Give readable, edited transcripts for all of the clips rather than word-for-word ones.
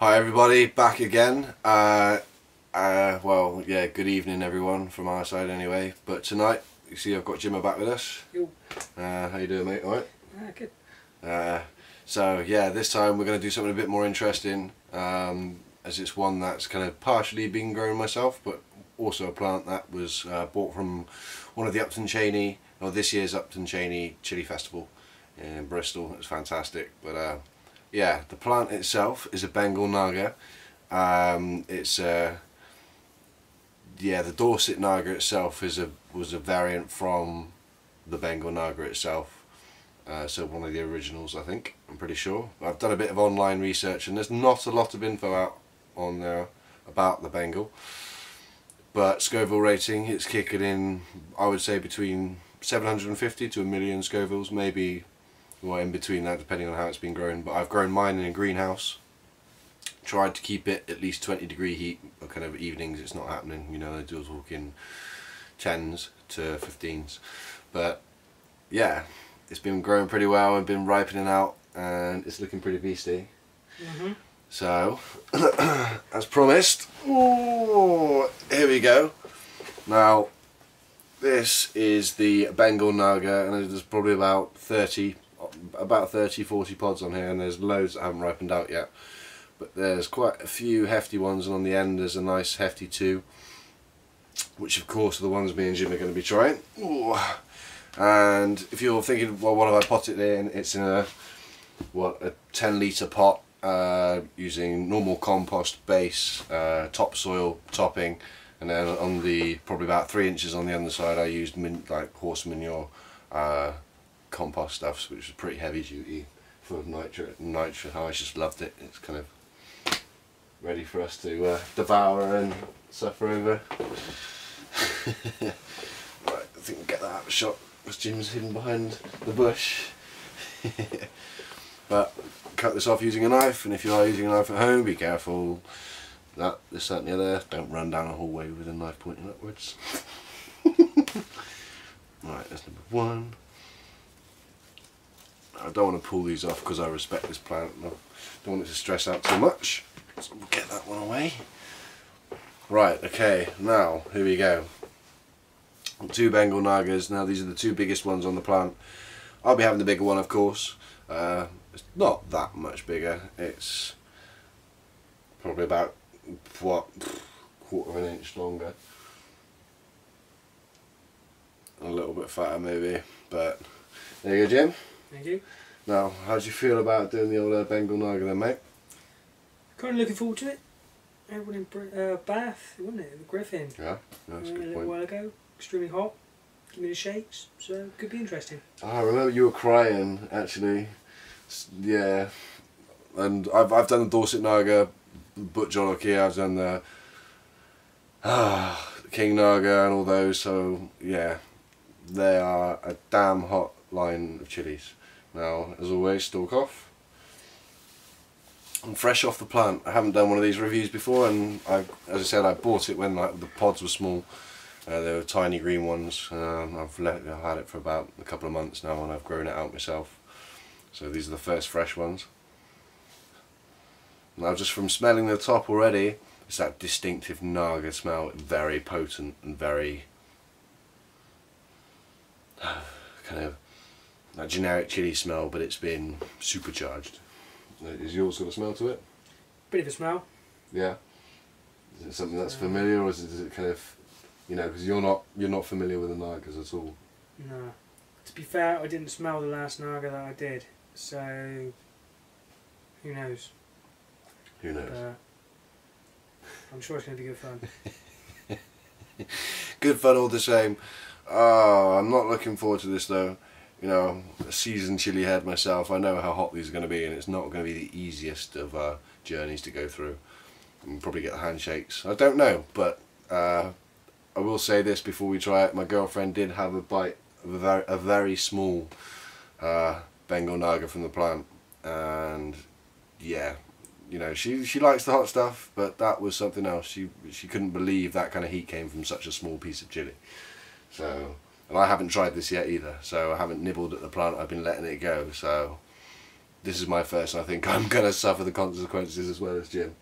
Hi everybody, back again. Well, yeah, good evening everyone from our side anyway. But tonight, you see I've got Jimmer back with us. Yo. How you doing, mate? Alright? Good. So yeah, this time we're going to do something a bit more interesting, as it's one that's kind of partially been grown myself, but also a plant that was bought from one of the Upton Cheney, or this year's Upton Cheney Chili Festival in Bristol. It was fantastic. But yeah, the plant itself is a Bengal Naga. Yeah, the Dorset Naga itself was a variant from the Bengal Naga itself. So one of the originals, I think. I'm pretty sure. I've done a bit of online research, and there's not a lot of info out on there about the Bengal. But Scoville rating, it's kicking in, I would say, between 750 to 1 million Scovilles, maybe. Well, in between that, depending on how it's been grown. But I've grown mine in a greenhouse. Tried to keep it at least 20-degree heat. Or kind of evenings, it's not happening. You know, I do talk in 10s to 15s. But yeah, it's been growing pretty well and been ripening out, and it's looking pretty beastly. So, as promised, here we go. Now, this is the Bengal Naga, and there's probably about 30, 40 pods on here, and there's loads that haven't ripened out yet. But there's quite a few hefty ones, and on the end there's a nice hefty 2, which of course are the ones me and Jim are going to be trying. And if you're thinking, well, what have I potted it in? It's in a 10-litre pot, using normal compost base, topsoil topping, and then on the probably about 3 inches on the underside I used like horse manure compost stuffs, which was pretty heavy duty for nitrate. I just loved it. It's kind of ready for us to devour and suffer over. Right, I think we'll get that out of shot because Jim's hidden behind the bush. But cut this off using a knife, and if you are using a knife at home, be careful. That, this, that and the other. Don't run down a hallway with a knife pointing upwards. Right, that's number 1. I don't want to pull these off because I respect this plant. I don't want it to stress out too much. So we'll get that one away. Right, okay, now here we go. 2 Bengal Nagas. Now these are the 2 biggest ones on the plant. I'll be having the bigger one, of course. It's not that much bigger. It's probably about, what, 1/4 of an inch longer. A little bit fatter maybe, but there you go, Jim. Thank you. Now, how do you feel about doing the old Bengal Naga then, mate? Kind of looking forward to it. Everyone in Bath, wasn't it? The Griffin. Yeah, that's a good a little point. while ago. Extremely hot. Give me the shakes. So could be interesting. I remember you were crying actually. Yeah, and I've done the Dorset Naga, but Jolokia. I've done the King Naga and all those. So yeah, they are a damn hot line of chilies. Now, as always, stalk off. I'm fresh off the plant. I haven't done one of these reviews before, and as I said, I bought it when like the pods were small. They were tiny green ones. I've had it for about a couple of months now, and I've grown it out myself. So these are the first fresh ones. Now, just from smelling the top already, it's that distinctive Naga smell. Very potent and very kind of that generic chili smell, but it's been supercharged. Is yours got a smell to it? Bit of a smell. Yeah. Is it something that's familiar, or is it kind of, you know, because you're not familiar with the Nagas at all? No. To be fair, I didn't smell the last Naga that I did, so who knows? Who knows? I'm sure it's going to be good fun. Good fun all the same. Oh, I'm not looking forward to this though. You know, a seasoned chili head myself, I know how hot these are going to be, and it's not going to be the easiest of journeys to go through. And probably get the handshakes. I don't know, but I will say this before we try it. My girlfriend did have a bite of a very small Bengal Naga from the plant, and yeah, you know, she likes the hot stuff, but that was something else. She couldn't believe that kind of heat came from such a small piece of chili. So, and I haven't tried this yet either, so I haven't nibbled at the plant. I've been letting it go. So this is my first, and I think I'm going to suffer the consequences as well as Jim.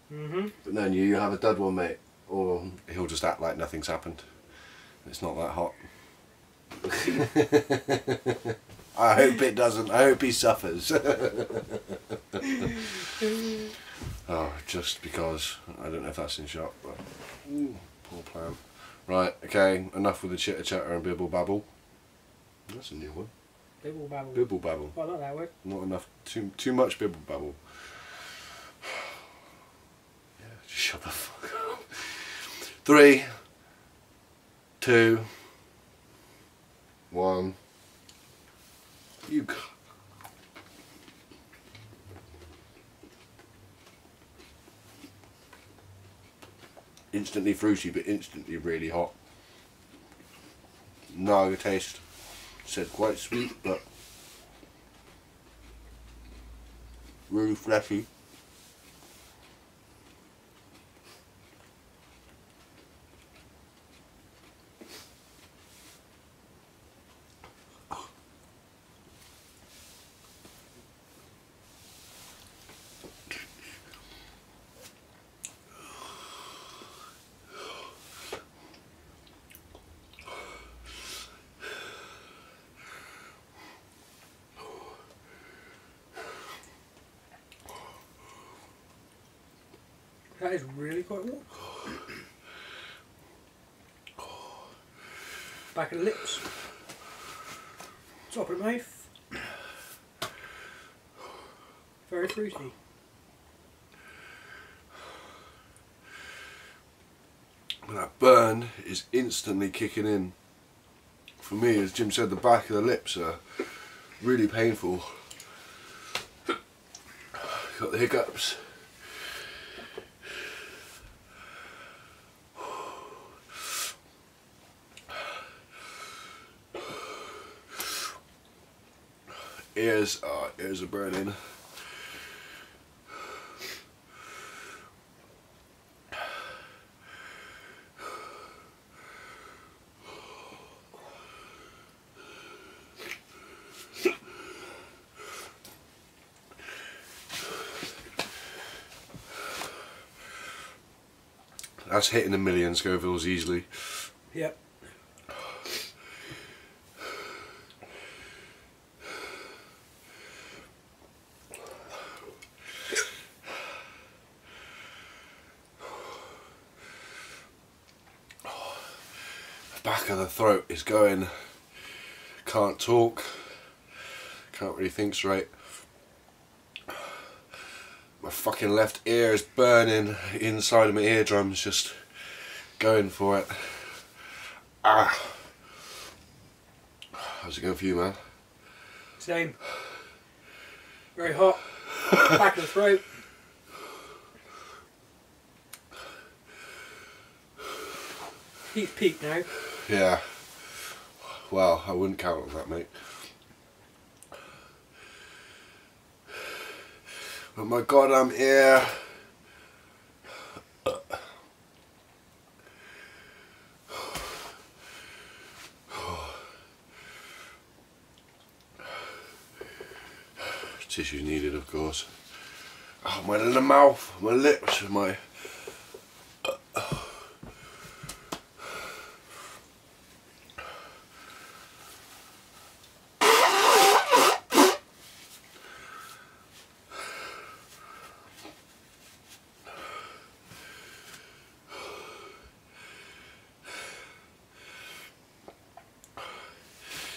But then you have a dud one, mate, or he'll just act like nothing's happened. It's not that hot. I hope it doesn't. I hope he suffers. Oh, just because. I don't know if that's in shot, but poor plant. Right, okay, enough with the chitter chatter and bibble babble. That's a new one. Bibble babble. Bibble babble. Oh, I like that word. Not enough, too much bibble babble. Yeah, just shut the fuck up. 3, 2, 1. You. Instantly fruity, but instantly really hot. Naga taste. Said quite sweet, but really fleshy. That is really quite warm. Back of the lips. Top of the mouth. Very fruity. That burn is instantly kicking in. For me, as Jim said, the back of the lips are really painful. Got the hiccups. Ears are burning. That's hitting a million Scovilles easily. Yep. Back of the throat is going. Can't talk. Can't really think straight. My fucking left ear is burning. Inside of my eardrum's just going for it. Ah. How's it going for you, man? Same. Very hot. Back of the throat. Heat's peaked now. Yeah. Well, I wouldn't count on that, mate. But my goddamn ear. Tissue needed, of course. Oh, my mouth, my lips, my.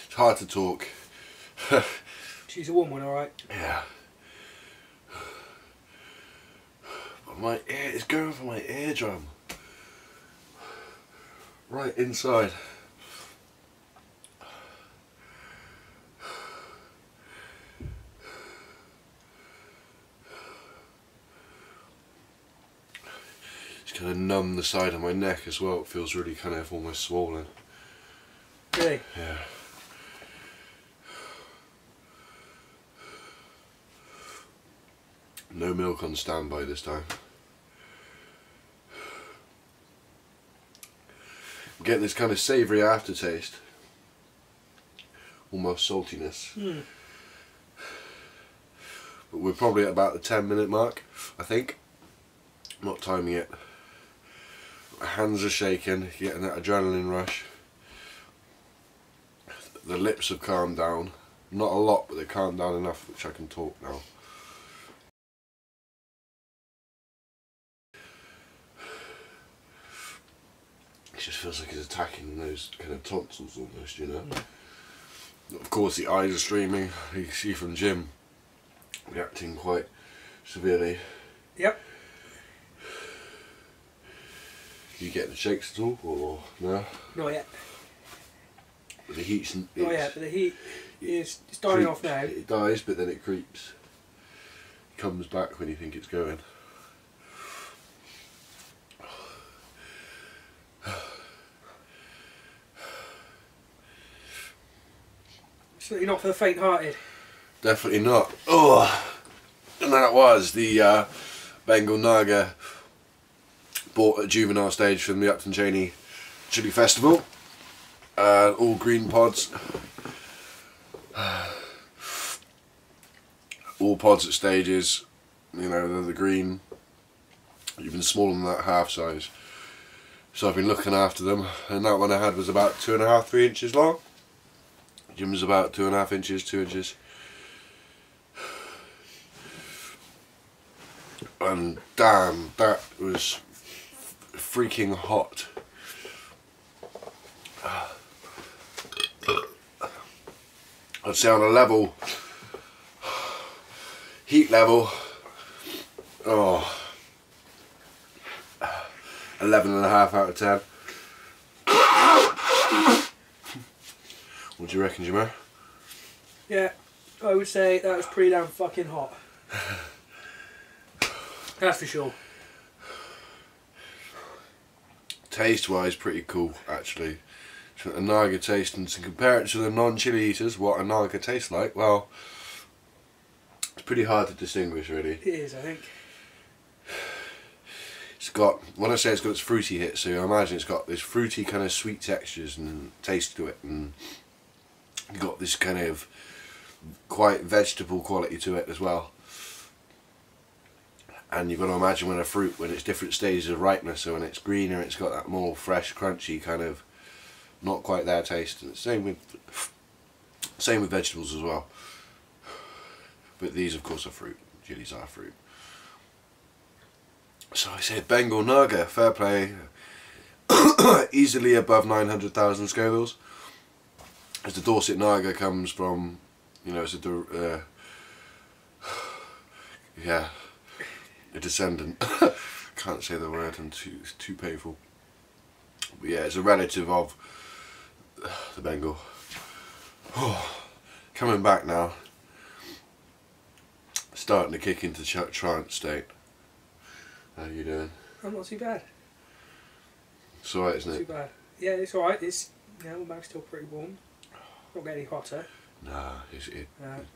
It's hard to talk. She's a warm one, alright. Yeah. But my ear is going for my eardrum. Right inside. It's kind of numb the side of my neck as well. It feels really kind of almost swollen. Really? Yeah. No milk on standby this time. I'm getting this kind of savoury aftertaste. Almost saltiness. but we're probably at about the 10-minute mark, I think. I'm not timing it. My hands are shaking, getting that adrenaline rush. The lips have calmed down. Not a lot, but they've calmed down enough which I can talk now. It just feels like it's attacking those kind of tonsils almost, you know. Of course the eyes are streaming. You can see from Jim reacting quite severely. Yep. You getting the shakes at all, or no? Not yet. But the heat's... Not yet, but the heat is dying off now. It dies, but then it creeps. It comes back when you think it's going. Certainly not for the faint-hearted. Definitely not. Oh, and that was the Bengal Naga, bought at juvenile stage from the Upton Cheney Chili Festival. All green pods. All pods at stages. You know, they're the green, even smaller than that, half size. So I've been looking after them, and that one I had was about 2.5, 3 inches long. Jim's about 2.5 inches, 2 inches. And damn, that was freaking hot. I'd say on a level, heat level, 11.5 out of 10. What do you reckon, Jimmo? Yeah, I would say that was pretty damn fucking hot. That's for sure. Taste wise, pretty cool actually. So a Naga taste, and to compare it to the non-chili eaters, what a Naga tastes like, well, it's pretty hard to distinguish really. It is, I think. It's got, when I say it's got its fruity hit, so I imagine it's got this fruity kind of sweet textures and taste to it, and you've got this kind of quite vegetable quality to it as well. And you've got to imagine when a fruit, when it's different stages of ripeness, so when it's greener it's got that more fresh, crunchy kind of not quite there taste, and same with vegetables as well. But these of course are fruit, chilies are fruit. So I said Bengal Naga, fair play, easily above 900,000 Scovilles. As the Dorset Naga comes from, you know, it's a yeah, a descendant. Can't say the word, it's too painful. But yeah, it's a relative of the Bengal. Coming back now, starting to kick into trance state. How are you doing? I'm not too bad. It's alright, isn't it? Not too bad. Yeah, it's alright. It's, you know, my bag's still pretty warm. Not getting any hotter. Nah, it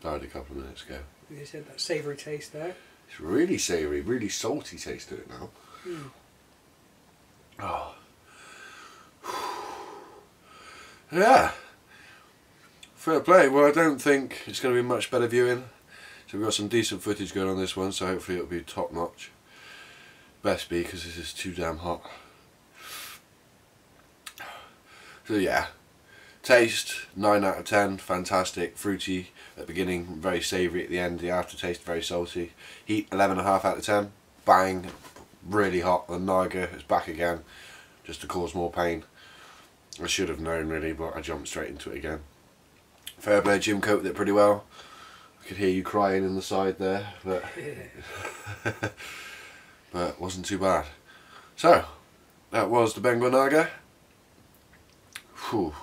died a couple of minutes ago. You said that savoury taste there. It's really savoury, really salty taste to it now. Oh. Yeah. Fair play. Well, I don't think it's going to be much better viewing. So we've got some decent footage going on this one, so hopefully it'll be top notch. Best be, because this is too damn hot. So yeah. Taste, 9 out of 10, fantastic, fruity at the beginning, very savoury at the end, the aftertaste very salty. Heat, 11.5 out of 10, bang, really hot. The Naga is back again, just to cause more pain. I should have known really, but I jumped straight into it again. Fair play, Jim coped with it pretty well. I could hear you crying in the side there, but but wasn't too bad. So, that was the Bengal Naga. Whew.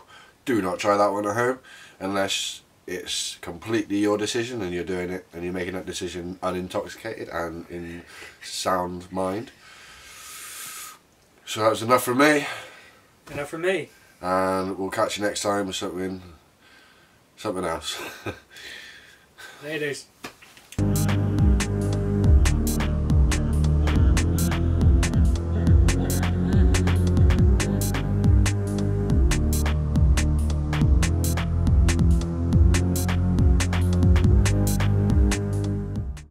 Do not try that one at home unless it's completely your decision and you're doing it and you're making that decision unintoxicated and in sound mind. So that was enough from me. Enough from me. And we'll catch you next time with something else. There it is.